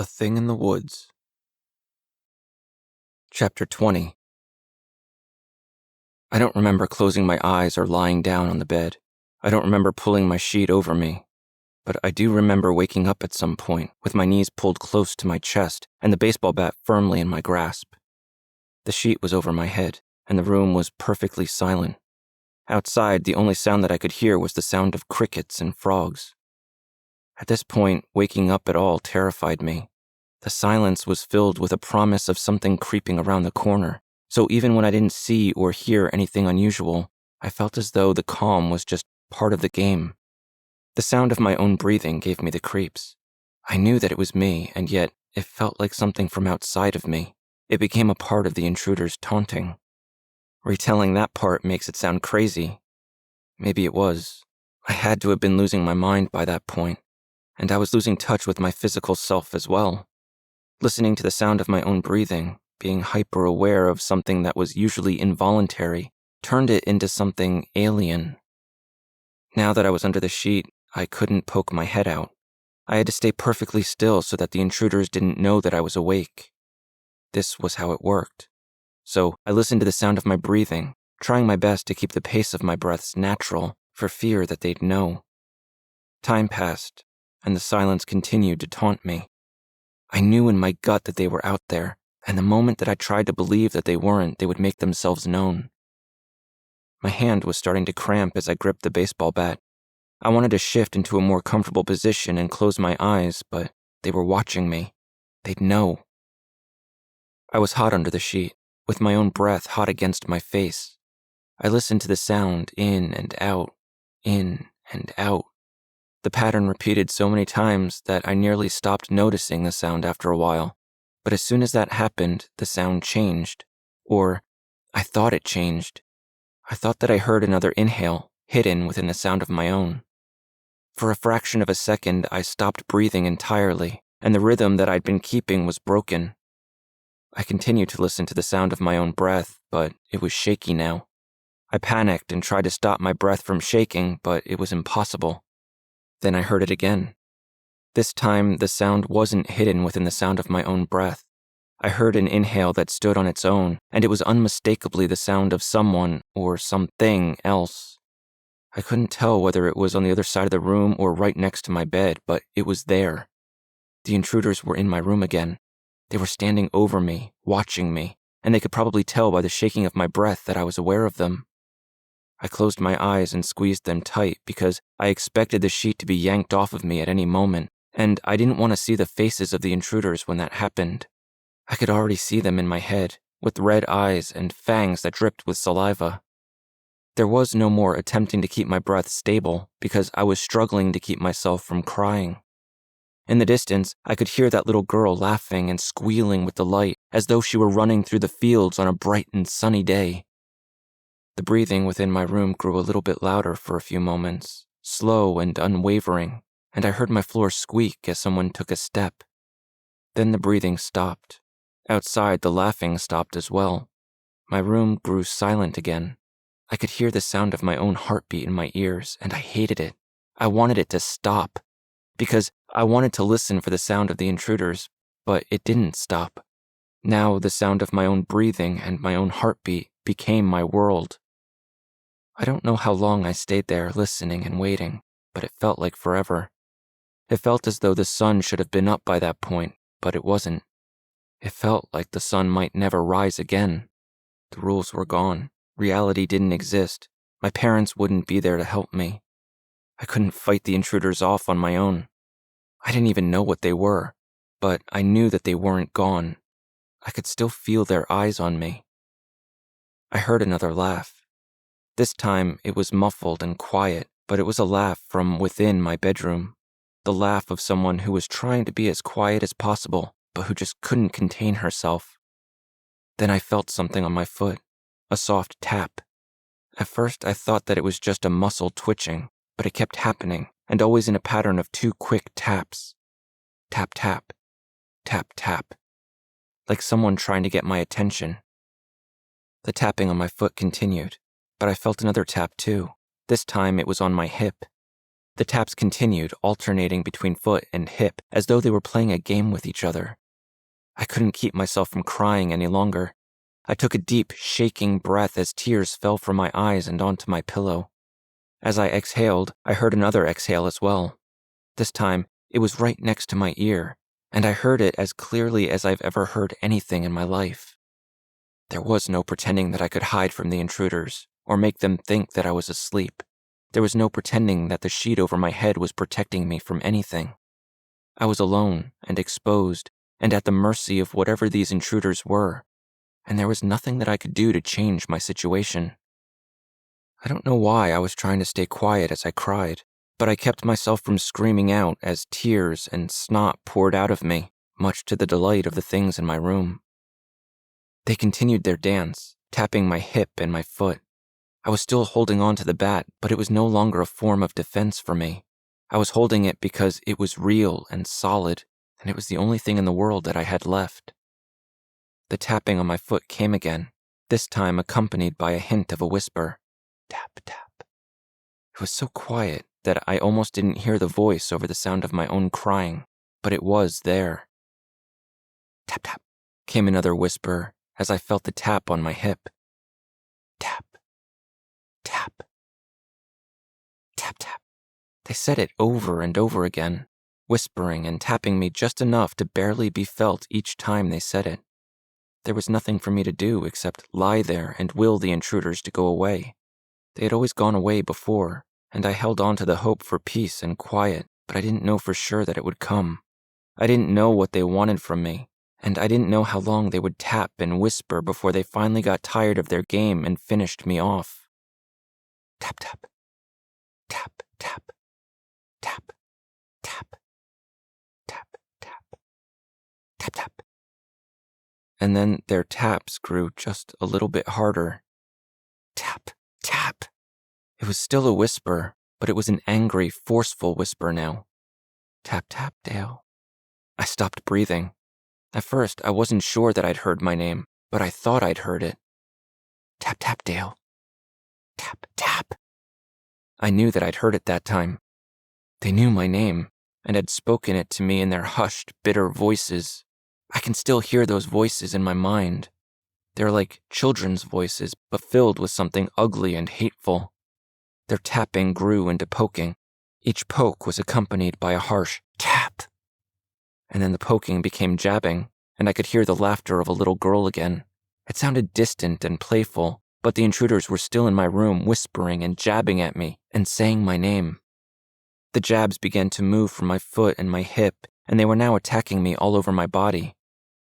A Thing in the Woods. Chapter 20. I don't remember closing my eyes or lying down on the bed. I don't remember pulling my sheet over me. But I do remember waking up at some point, with my knees pulled close to my chest and the baseball bat firmly in my grasp. The sheet was over my head, and the room was perfectly silent. Outside, the only sound that I could hear was the sound of crickets and frogs. At this point, waking up at all terrified me. The silence was filled with a promise of something creeping around the corner, so even when I didn't see or hear anything unusual, I felt as though the calm was just part of the game. The sound of my own breathing gave me the creeps. I knew that it was me, and yet it felt like something from outside of me. It became a part of the intruder's taunting. Retelling that part makes it sound crazy. Maybe it was. I had to have been losing my mind by that point, and I was losing touch with my physical self as well. Listening to the sound of my own breathing, being hyper-aware of something that was usually involuntary, turned it into something alien. Now that I was under the sheet, I couldn't poke my head out. I had to stay perfectly still so that the intruders didn't know that I was awake. This was how it worked. So I listened to the sound of my breathing, trying my best to keep the pace of my breaths natural, for fear that they'd know. Time passed, and the silence continued to taunt me. I knew in my gut that they were out there, and the moment that I tried to believe that they weren't, they would make themselves known. My hand was starting to cramp as I gripped the baseball bat. I wanted to shift into a more comfortable position and close my eyes, but they were watching me. They'd know. I was hot under the sheet, with my own breath hot against my face. I listened to the sound in and out, in and out. The pattern repeated so many times that I nearly stopped noticing the sound after a while. But as soon as that happened, the sound changed. Or, I thought it changed. I thought that I heard another inhale, hidden within the sound of my own. For a fraction of a second, I stopped breathing entirely, and the rhythm that I'd been keeping was broken. I continued to listen to the sound of my own breath, but it was shaky now. I panicked and tried to stop my breath from shaking, but it was impossible. Then I heard it again. This time, the sound wasn't hidden within the sound of my own breath. I heard an inhale that stood on its own, and it was unmistakably the sound of someone or something else. I couldn't tell whether it was on the other side of the room or right next to my bed, but it was there. The intruders were in my room again. They were standing over me, watching me, and they could probably tell by the shaking of my breath that I was aware of them. I closed my eyes and squeezed them tight because I expected the sheet to be yanked off of me at any moment, and I didn't want to see the faces of the intruders when that happened. I could already see them in my head, with red eyes and fangs that dripped with saliva. There was no more attempting to keep my breath stable because I was struggling to keep myself from crying. In the distance, I could hear that little girl laughing and squealing with delight as though she were running through the fields on a bright and sunny day. The breathing within my room grew a little bit louder for a few moments, slow and unwavering, and I heard my floor squeak as someone took a step. Then the breathing stopped. Outside, the laughing stopped as well. My room grew silent again. I could hear the sound of my own heartbeat in my ears, and I hated it. I wanted it to stop, because I wanted to listen for the sound of the intruders, but it didn't stop. Now the sound of my own breathing and my own heartbeat became my world. I don't know how long I stayed there listening and waiting, but it felt like forever. It felt as though the sun should have been up by that point, but it wasn't. It felt like the sun might never rise again. The rules were gone. Reality didn't exist. My parents wouldn't be there to help me. I couldn't fight the intruders off on my own. I didn't even know what they were, but I knew that they weren't gone. I could still feel their eyes on me. I heard another laugh. This time, it was muffled and quiet, but it was a laugh from within my bedroom. The laugh of someone who was trying to be as quiet as possible, but who just couldn't contain herself. Then I felt something on my foot, a soft tap. At first, I thought that it was just a muscle twitching, but it kept happening, and always in a pattern of 2 quick taps. Tap, tap, tap, tap, like someone trying to get my attention. The tapping on my foot continued, but I felt another tap too. This time it was on my hip. The taps continued, alternating between foot and hip, as though they were playing a game with each other. I couldn't keep myself from crying any longer. I took a deep, shaking breath as tears fell from my eyes and onto my pillow. As I exhaled, I heard another exhale as well. This time, it was right next to my ear, and I heard it as clearly as I've ever heard anything in my life. There was no pretending that I could hide from the intruders, or make them think that I was asleep. There was no pretending that the sheet over my head was protecting me from anything. I was alone and exposed, and at the mercy of whatever these intruders were, and there was nothing that I could do to change my situation. I don't know why I was trying to stay quiet as I cried, but I kept myself from screaming out as tears and snot poured out of me, much to the delight of the things in my room. They continued their dance, tapping my hip and my foot. I was still holding on to the bat, but it was no longer a form of defense for me. I was holding it because it was real and solid, and it was the only thing in the world that I had left. The tapping on my foot came again, this time accompanied by a hint of a whisper. Tap, tap. It was so quiet that I almost didn't hear the voice over the sound of my own crying, but it was there. Tap, tap, came another whisper as I felt the tap on my hip. Tap, tap, tap, tap. They said it over and over again, whispering and tapping me just enough to barely be felt each time they said it. There was nothing for me to do except lie there and will the intruders to go away. They had always gone away before, and I held on to the hope for peace and quiet, but I didn't know for sure that it would come. I didn't know what they wanted from me, and I didn't know how long they would tap and whisper before they finally got tired of their game and finished me off. Tap, tap, tap, tap, tap, tap, tap, tap, tap, tap. And then their taps grew just a little bit harder. Tap, tap. It was still a whisper, but it was an angry, forceful whisper now. Tap, tap, Dale. I stopped breathing. At first, I wasn't sure that I'd heard my name, but I thought I'd heard it. Tap, tap, Dale. Tap, tap. I knew that I'd heard it that time. They knew my name, and had spoken it to me in their hushed, bitter voices. I can still hear those voices in my mind. They're like children's voices, but filled with something ugly and hateful. Their tapping grew into poking. Each poke was accompanied by a harsh tap. And then the poking became jabbing, and I could hear the laughter of a little girl again. It sounded distant and playful, but the intruders were still in my room whispering and jabbing at me and saying my name. The jabs began to move from my foot and my hip, and they were now attacking me all over my body.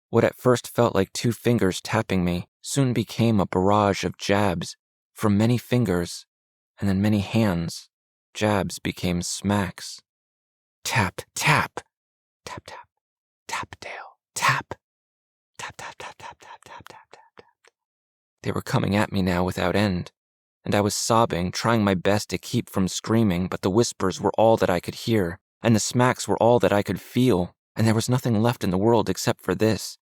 What at first felt like 2 fingers tapping me soon became a barrage of jabs from many fingers, and then many hands. Jabs became smacks. Tap, tap, tap, tap, tap, Dale, tap, tap, tap, tap, tap, tap, tap, tap, tap, tap. They were coming at me now without end, and I was sobbing, trying my best to keep from screaming, but the whispers were all that I could hear, and the smacks were all that I could feel, and there was nothing left in the world except for this.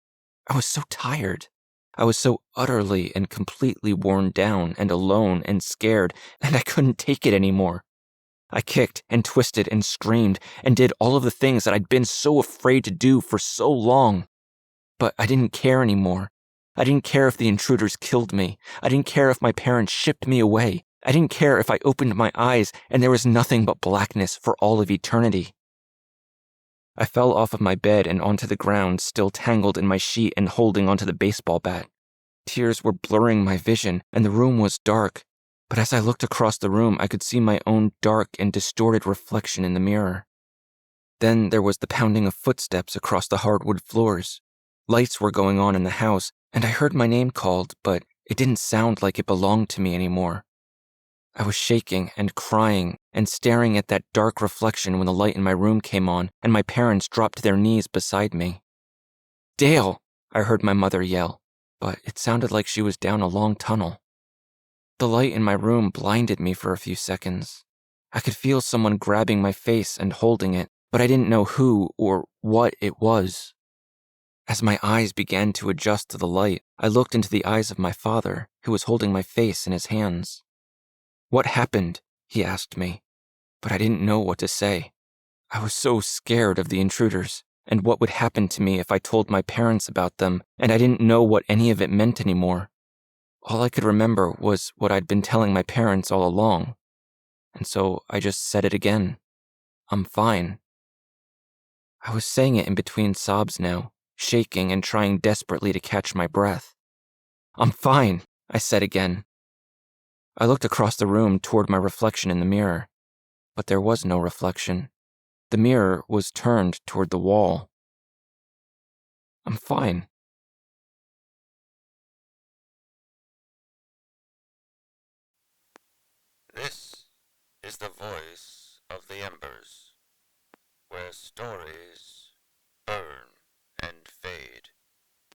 I was so tired. I was so utterly and completely worn down and alone and scared, and I couldn't take it anymore. I kicked and twisted and screamed and did all of the things that I'd been so afraid to do for so long. But I didn't care anymore. I didn't care if the intruders killed me. I didn't care if my parents shipped me away. I didn't care if I opened my eyes and there was nothing but blackness for all of eternity. I fell off of my bed and onto the ground, still tangled in my sheet and holding onto the baseball bat. Tears were blurring my vision, and the room was dark. But as I looked across the room, I could see my own dark and distorted reflection in the mirror. Then there was the pounding of footsteps across the hardwood floors. Lights were going on in the house, and I heard my name called, but it didn't sound like it belonged to me anymore. I was shaking and crying and staring at that dark reflection when the light in my room came on and my parents dropped to their knees beside me. "Dale!" I heard my mother yell, but it sounded like she was down a long tunnel. The light in my room blinded me for a few seconds. I could feel someone grabbing my face and holding it, but I didn't know who or what it was. As my eyes began to adjust to the light, I looked into the eyes of my father, who was holding my face in his hands. "What happened?" he asked me. but I didn't know what to say. I was so scared of the intruders, and what would happen to me if I told my parents about them, and I didn't know what any of it meant anymore. All I could remember was what I'd been telling my parents all along, and so I just said it again. I'm fine. I was saying it in between sobs now, shaking and trying desperately to catch my breath. I'm fine, I said again. I looked across the room toward my reflection in the mirror, but there was no reflection. The mirror was turned toward the wall. I'm fine. This is the voice of the Embers, where stories burn and fade.